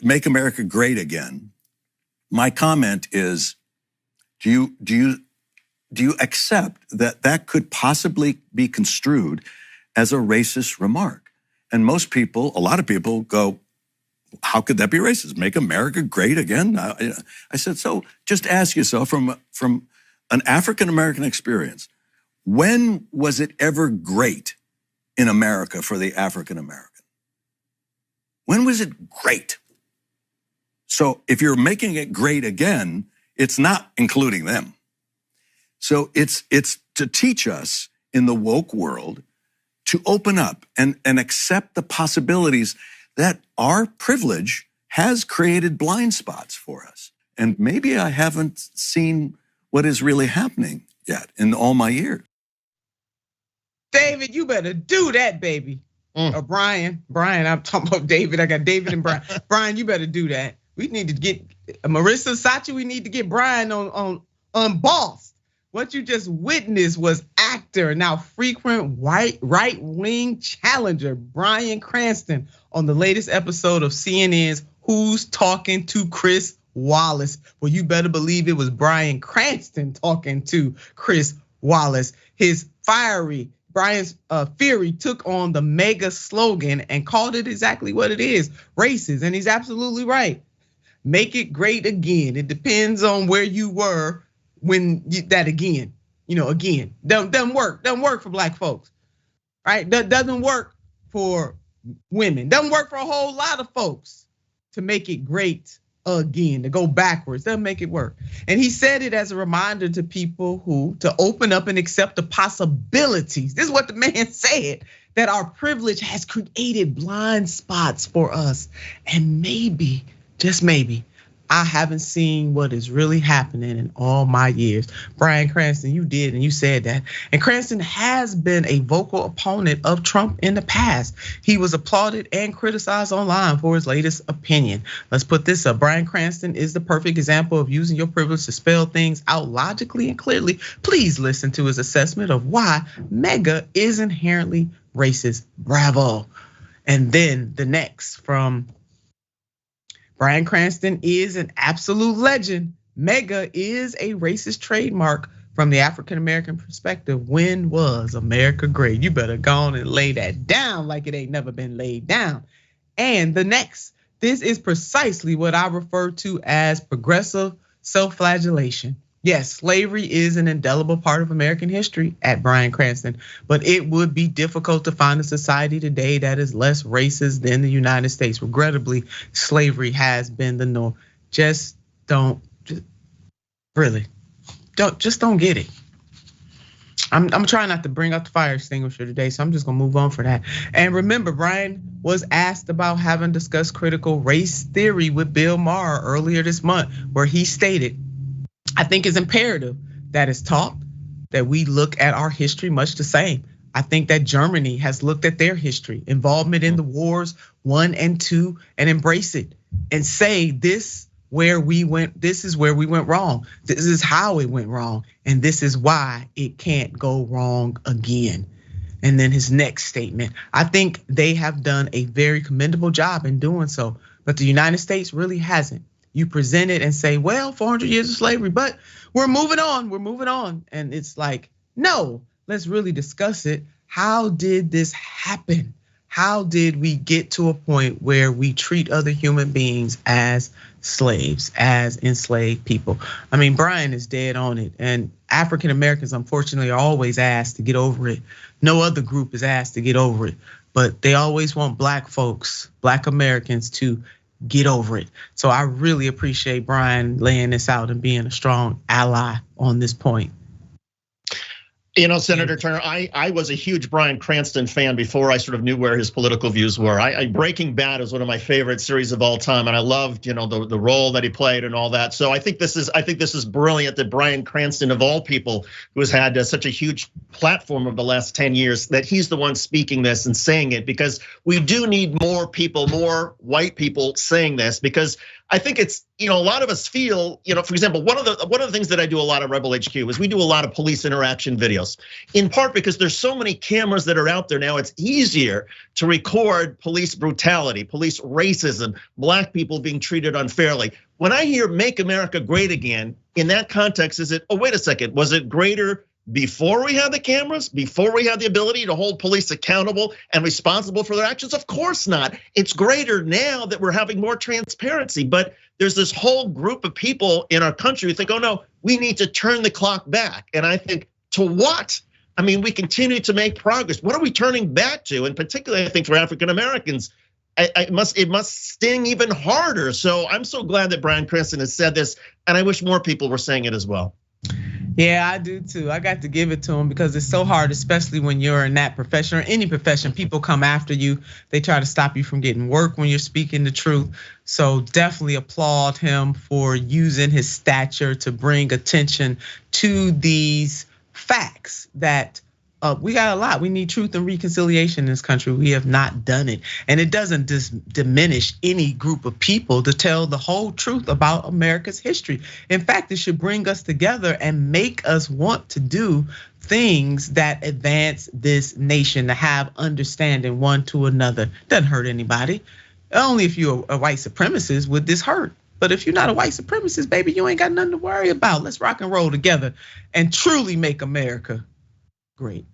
Make America Great Again, my comment is, do you accept that that could possibly be construed as a racist remark? And most people, a lot of people go, how could that be racist? Make America great again? I said, so just ask yourself from an African-American experience, when was it ever great in America for the African-American? When was it great? So if you're making it great again, it's not including them. So it's to teach us in the woke world to open up and accept the possibilities that our privilege has created blind spots for us. And maybe I haven't seen what is really happening yet in all my years. David, you better do that, baby. Or Bryan, I'm talking about David. I got David and Bryan. Bryan, you better do that. We need to get Marissa Sachi. We need to get Bryan on Unbossed. What you just witnessed was actor, now frequent right-wing challenger Bryan Cranston on the latest episode of CNN's Who's Talking to Chris Wallace. Well, you better believe it was Bryan Cranston talking to Chris Wallace. His Bryan's Fury took on the MAGA slogan and called it exactly what it is, racist. And he's absolutely right. Make it great again. It depends on where you were when that again, again, doesn't work for black folks, right? That doesn't work for women, doesn't work for a whole lot of folks to make it great again, to go backwards, doesn't make it work. And he said it as a reminder to people to open up and accept the possibilities. This is what the man said, that our privilege has created blind spots for us. And maybe, just maybe, I haven't seen what is really happening in all my years. Bryan Cranston, you did, and you said that. And Cranston has been a vocal opponent of Trump in the past. He was applauded and criticized online for his latest opinion. Let's put this up. Bryan Cranston is the perfect example of using your privilege to spell things out logically and clearly. Please listen to his assessment of why MAGA is inherently racist. Bravo. And then the next from Bryan Cranston is an absolute legend. MAGA is a racist trademark from the African-American perspective. When was America great? You better go on and lay that down like it ain't never been laid down. And the next, this is precisely what I refer to as progressive self-flagellation. Yes, slavery is an indelible part of American history at Bryan Cranston, but it would be difficult to find a society today that is less racist than the United States. Regrettably, slavery has been the norm. Just don't get it. I'm trying not to bring out the fire extinguisher today, so I'm just gonna move on for that. And remember, Bryan was asked about having discussed critical race theory with Bill Maher earlier this month, where he stated, I think it's imperative that it's taught that we look at our history much the same. I think that Germany has looked at their history, involvement in the wars 1 and 2, and embrace it and say this is where we went wrong. This is how it went wrong, and this is why it can't go wrong again. And then his next statement, I think they have done a very commendable job in doing so, but the United States really hasn't. You present it and say, well, 400 years of slavery, but we're moving on. And it's like, no, let's really discuss it. How did this happen? How did we get to a point where we treat other human beings as slaves, as enslaved people? I mean, Bryan is dead on it. And African Americans, unfortunately, are always asked to get over it. No other group is asked to get over it, but they always want black folks, black Americans to get over it. So I really appreciate Bryan laying this out and being a strong ally on this point. Senator Turner, I was a huge Bryan Cranston fan before I sort of knew where his political views were. Breaking Bad is one of my favorite series of all time, and I loved, the role that he played and all that. So I think this is brilliant that Bryan Cranston, of all people, who has had such a huge platform over the last 10 years, that he's the one speaking this and saying it, because we do need more people, more white people saying this, because I think it's, a lot of us feel, for example, one of the things that I do a lot at Rebel HQ is we do a lot of police interaction videos. cameras, in part because there's so many cameras that are out there now. It's easier to record police brutality, police racism, black people being treated unfairly. When I hear "Make America Great Again," in that context, is it, oh, wait a second, was it greater before we had the cameras, before we had the ability to hold police accountable and responsible for their actions? Of course not. It's greater now that we're having more transparency. But there's this whole group of people in our country who think, oh no, we need to turn the clock back. And I think, to what? I mean, we continue to make progress. What are we turning back to? And particularly, I think for African Americans, it must sting even harder. So I'm so glad that Bryan Cranston has said this, and I wish more people were saying it as well. Yeah, I do too. I got to give it to him because it's so hard, especially when you're in that profession or any profession. People come after you. They try to stop you from getting work when you're speaking the truth. So definitely applaud him for using his stature to bring attention to these facts that we got a lot. We need truth and reconciliation in this country. We have not done it. And it doesn't diminish any group of people to tell the whole truth about America's history. In fact, it should bring us together and make us want to do things that advance this nation, to have understanding one to another. Doesn't hurt anybody. Only if you're a white supremacist would this hurt. But if you're not a white supremacist, baby, you ain't got nothing to worry about. Let's rock and roll together and truly make America great.